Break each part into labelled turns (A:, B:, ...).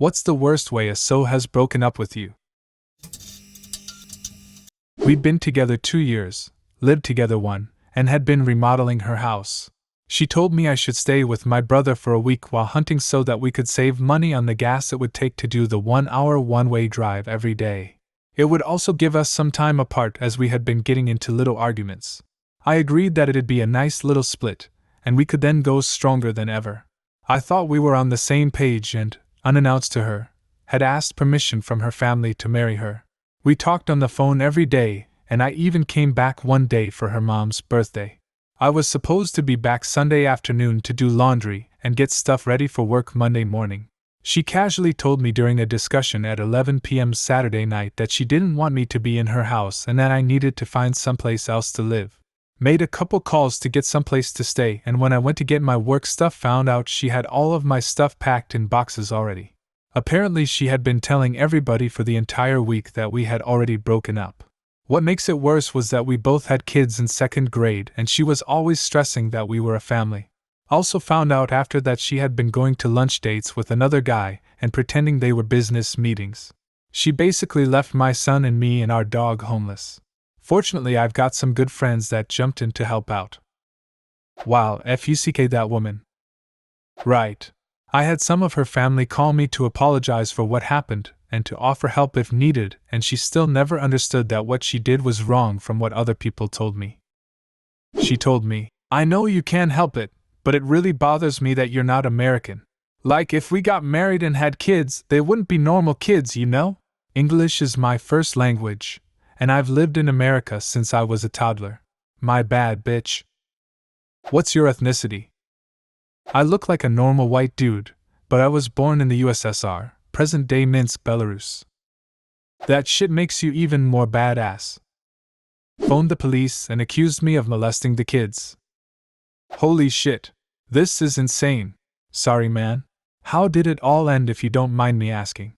A: What's the worst way a soul has broken up with you? We'd been together 2 years, lived together 1, and had been remodeling her house. She told me I should stay with my brother for a week while hunting so that we could save money on the gas it would take to do the 1-hour one-way drive every day. It would also give us some time apart as we had been getting into little arguments. I agreed that it'd be a nice little split, and we could then go stronger than ever. I thought we were on the same page and, unannounced to her, had asked permission from her family to marry her. We talked on the phone every day, and I even came back one day for her mom's birthday. I was supposed to be back Sunday afternoon to do laundry and get stuff ready for work Monday morning. She casually told me during a discussion at 11 p.m. Saturday night that she didn't want me to be in her house and that I needed to find someplace else to live. Made a couple calls to get someplace to stay, and when I went to get my work stuff found out she had all of my stuff packed in boxes already. Apparently she had been telling everybody for the entire week that we had already broken up. What makes it worse was that we both had kids in 2nd grade and she was always stressing that we were a family. Also found out after that she had been going to lunch dates with another guy and pretending they were business meetings. She basically left my son and me and our dog homeless. Fortunately, I've got some good friends that jumped in to help out. Wow, fuck that woman. Right. I had some of her family call me to apologize for what happened and to offer help if needed, and she still never understood that what she did was wrong from what other people told me. She told me, "I know you can't help it, but it really bothers me that you're not American. Like if we got married and had kids, they wouldn't be normal kids, you know? English is my first language, and I've lived in America since I was a toddler. My bad, bitch." What's your ethnicity? I look like a normal white dude, but I was born in the USSR, present-day Minsk, Belarus. That shit makes you even more badass. Phoned the police and accused me of molesting the kids. Holy shit. This is insane. Sorry, man. How did it all end if you don't mind me asking?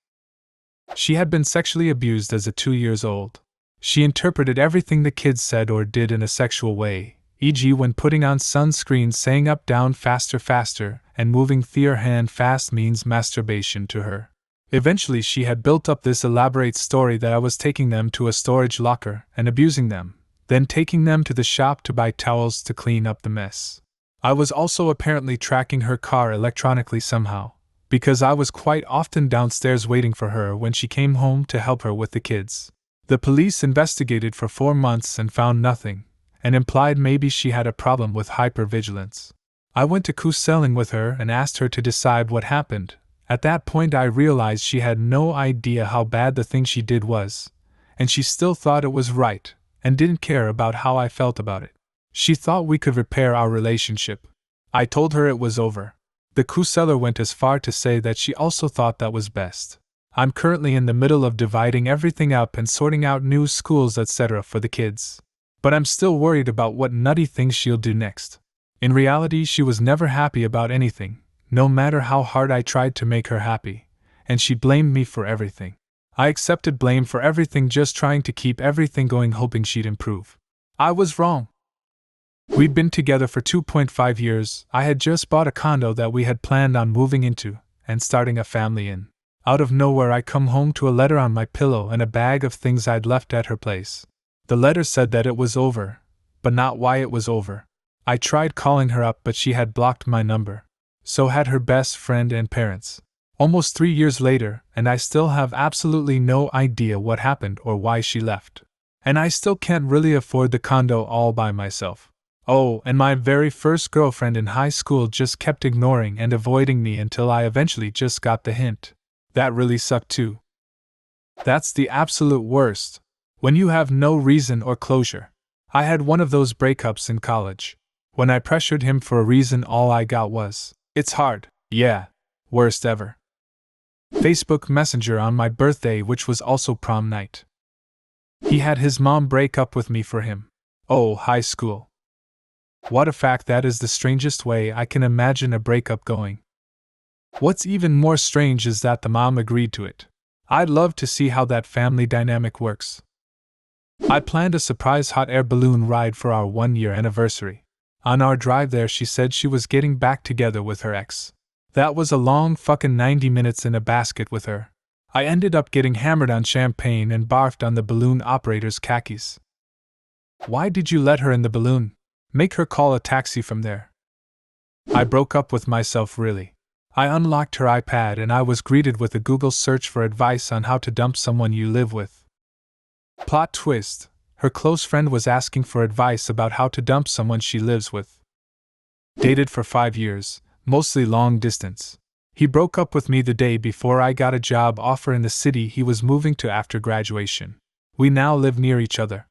A: She had been sexually abused as a 2 years old. She interpreted everything the kids said or did in a sexual way, e.g. when putting on sunscreen saying up down faster faster and moving their hand fast means masturbation to her. Eventually she had built up this elaborate story that I was taking them to a storage locker and abusing them, then taking them to the shop to buy towels to clean up the mess. I was also apparently tracking her car electronically somehow, because I was quite often downstairs waiting for her when she came home to help her with the kids. The police investigated for 4 months and found nothing, and implied maybe she had a problem with hypervigilance. I went to counseling with her and asked her to decide what happened. At that point I realized she had no idea how bad the thing she did was, and she still thought it was right, and didn't care about how I felt about it. She thought we could repair our relationship. I told her it was over. The counselor went as far to say that she also thought that was best. I'm currently in the middle of dividing everything up and sorting out new schools etc. for the kids. But I'm still worried about what nutty things she'll do next. In reality, she was never happy about anything, no matter how hard I tried to make her happy, and she blamed me for everything. I accepted blame for everything, just trying to keep everything going, hoping she'd improve. I was wrong. We'd been together for 2.5 years. I had just bought a condo that we had planned on moving into and starting a family in. Out of nowhere I come home to a letter on my pillow and a bag of things I'd left at her place. The letter said that it was over, but not why it was over. I tried calling her up, but she had blocked my number. So had her best friend and parents. Almost 3 years later, and I still have absolutely no idea what happened or why she left. And I still can't really afford the condo all by myself. Oh, and my very first girlfriend in high school just kept ignoring and avoiding me until I eventually just got the hint. That really sucked too. That's the absolute worst. When you have no reason or closure. I had one of those breakups in college. When I pressured him for a reason, all I got was, "It's hard." Yeah. Worst ever. Facebook Messenger on my birthday, which was also prom night. He had his mom break up with me for him. Oh, high school. What a fact, that is the strangest way I can imagine a breakup going. What's even more strange is that the mom agreed to it. I'd love to see how that family dynamic works. I planned a surprise hot air balloon ride for our 1-year anniversary. On our drive there, she said she was getting back together with her ex. That was a long fucking 90 minutes in a basket with her. I ended up getting hammered on champagne and barfed on the balloon operator's khakis. Why did you let her in the balloon? Make her call a taxi from there. I broke up with myself really. I unlocked her iPad and I was greeted with a Google search for advice on how to dump someone you live with. Plot twist, her close friend was asking for advice about how to dump someone she lives with. Dated for 5 years, mostly long distance. He broke up with me the day before I got a job offer in the city he was moving to after graduation. We now live near each other.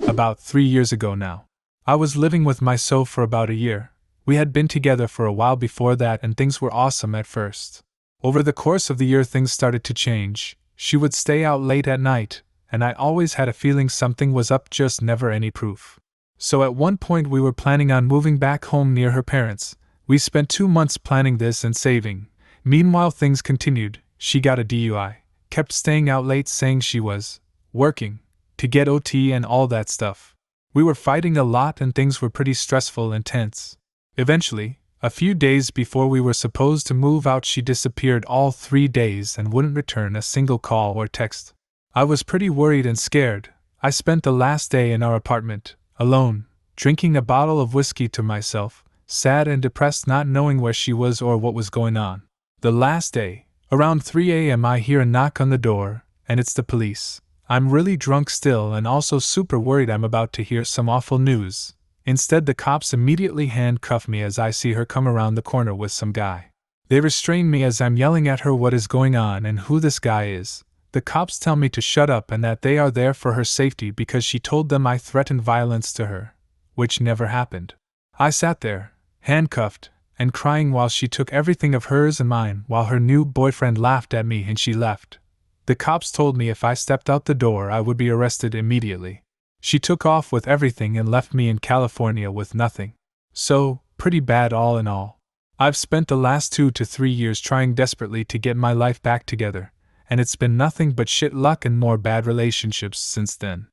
A: About 3 years ago now. I was living with my so for about a year. We had been together for a while before that and things were awesome at first. Over the course of the year things started to change. She would stay out late at night, and I always had a feeling something was up, just never any proof. So at one point we were planning on moving back home near her parents. We spent 2 months planning this and saving. Meanwhile things continued. She got a DUI, kept staying out late saying she was working to get OT and all that stuff. We were fighting a lot and things were pretty stressful and tense. Eventually, a few days before we were supposed to move out, she disappeared all 3 days and wouldn't return a single call or text. I was pretty worried and scared. I spent the last day in our apartment, alone, drinking a bottle of whiskey to myself, sad and depressed, not knowing where she was or what was going on. The last day, around 3 a.m. I hear a knock on the door, and it's the police. I'm really drunk still and also super worried I'm about to hear some awful news. Instead, the cops immediately handcuff me as I see her come around the corner with some guy. They restrain me as I'm yelling at her what is going on and who this guy is. The cops tell me to shut up and that they are there for her safety because she told them I threatened violence to her, which never happened. I sat there, handcuffed, and crying while she took everything of hers and mine while her new boyfriend laughed at me and she left. The cops told me if I stepped out the door I would be arrested immediately. She took off with everything and left me in California with nothing. So, pretty bad all in all. I've spent the last 2 to 3 years trying desperately to get my life back together, and it's been nothing but shit luck and more bad relationships since then.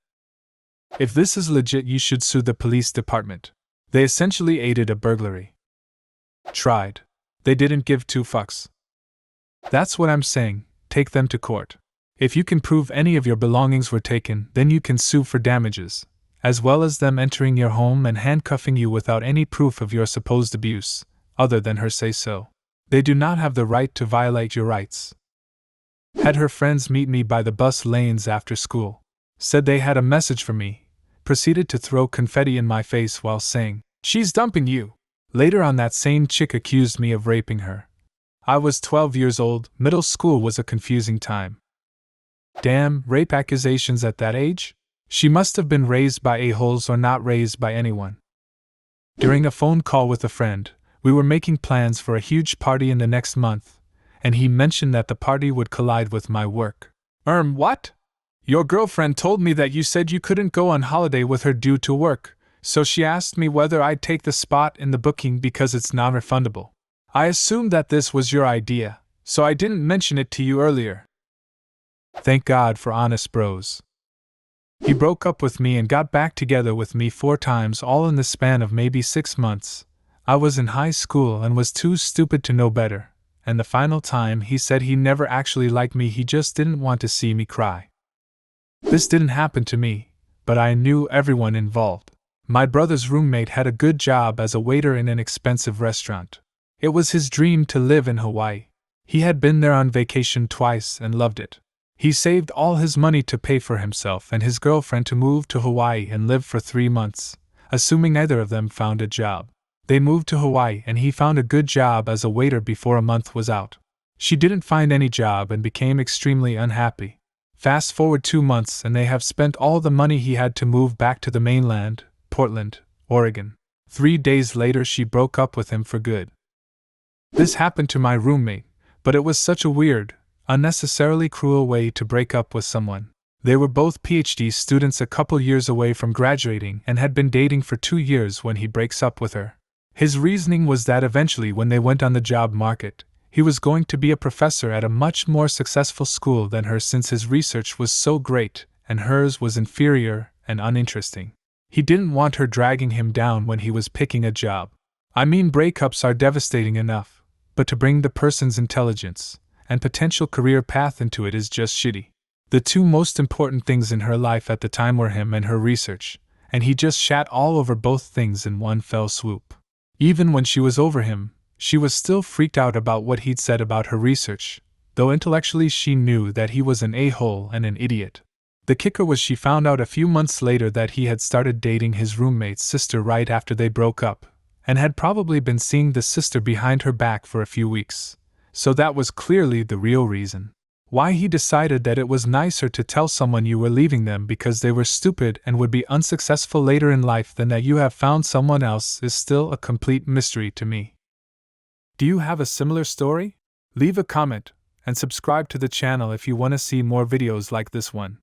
A: If this is legit, you should sue the police department. They essentially aided a burglary. Tried. They didn't give 2 fucks. That's what I'm saying, take them to court. If you can prove any of your belongings were taken, then you can sue for damages, as well as them entering your home and handcuffing you without any proof of your supposed abuse, other than her say-so. They do not have the right to violate your rights. Had her friends meet me by the bus lanes after school. Said they had a message for me. Proceeded to throw confetti in my face while saying, "She's dumping you." Later on, that same chick accused me of raping her. I was 12 years old, middle school was a confusing time. Damn, rape accusations at that age? She must have been raised by a-holes or not raised by anyone. During a phone call with a friend, we were making plans for a huge party in the next month, and he mentioned that the party would collide with my work. What? Your girlfriend told me that you said you couldn't go on holiday with her due to work, so she asked me whether I'd take the spot in the booking because it's non-refundable. I assumed that this was your idea, so I didn't mention it to you earlier. Thank God for honest bros. He broke up with me and got back together with me 4 times, all in the span of maybe 6 months. I was in high school and was too stupid to know better, and the final time he said he never actually liked me, he just didn't want to see me cry. This didn't happen to me, but I knew everyone involved. My brother's roommate had a good job as a waiter in an expensive restaurant. It was his dream to live in Hawaii. He had been there on vacation twice and loved it. He saved all his money to pay for himself and his girlfriend to move to Hawaii and live for 3 months, assuming neither of them found a job. They moved to Hawaii and he found a good job as a waiter before a month was out. She didn't find any job and became extremely unhappy. Fast forward 2 months and they have spent all the money he had to move back to the mainland, Portland, Oregon. 3 days later she broke up with him for good. This happened to my roommate, but it was such a weird, unnecessarily cruel way to break up with someone. They were both PhD students a couple years away from graduating and had been dating for 2 years when he breaks up with her. His reasoning was that eventually when they went on the job market, he was going to be a professor at a much more successful school than her since his research was so great and hers was inferior and uninteresting. He didn't want her dragging him down when he was picking a job. I mean, breakups are devastating enough, but to bring the person's intelligence and potential career path into it is just shitty. The two most important things in her life at the time were him and her research, and he just shat all over both things in one fell swoop. Even when she was over him, she was still freaked out about what he'd said about her research, though intellectually she knew that he was an a-hole and an idiot. The kicker was she found out a few months later that he had started dating his roommate's sister right after they broke up, and had probably been seeing the sister behind her back for a few weeks. So that was clearly the real reason why he decided that it was nicer to tell someone you were leaving them because they were stupid and would be unsuccessful later in life than that you have found someone else is still a complete mystery to me. Do you have a similar story? Leave a comment and subscribe to the channel if you want to see more videos like this one.